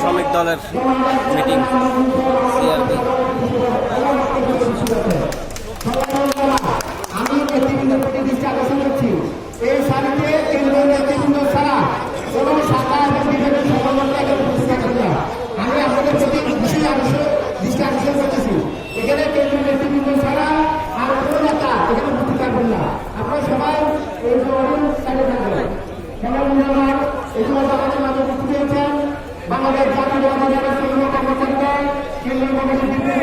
শ্রমিক দলের meeting CRP. আমি নেতৃবৃন্দ প্রতি দৃষ্টি আকর্ষণ করছি, এই সারিতে কেন্দ্রীয় নেতৃবৃন্দ ছাড়া কোনো শাখা এবং বিভাগের সকলকে এখানে উপস্থিত থাকবেন না। আমি আপনাদের প্রতি বিশেষ দৃষ্টি আকর্ষণ করতেছি, এখানে কেন্দ্রীয় নেতৃবৃন্দ ছাড়া আর কোনো নেতা এখানে উপস্থিত থাকবেন না। আপনারা সবাই এই সাইডে থাকবেন। খেলাধুলার এই সমস্ত আমাদের মাঝে উপস্থিত হয়েছেন বাংলাদেশ জাতীয় কর্মচারী কর্মচারীরা কেন্দ্রীয় কমিটির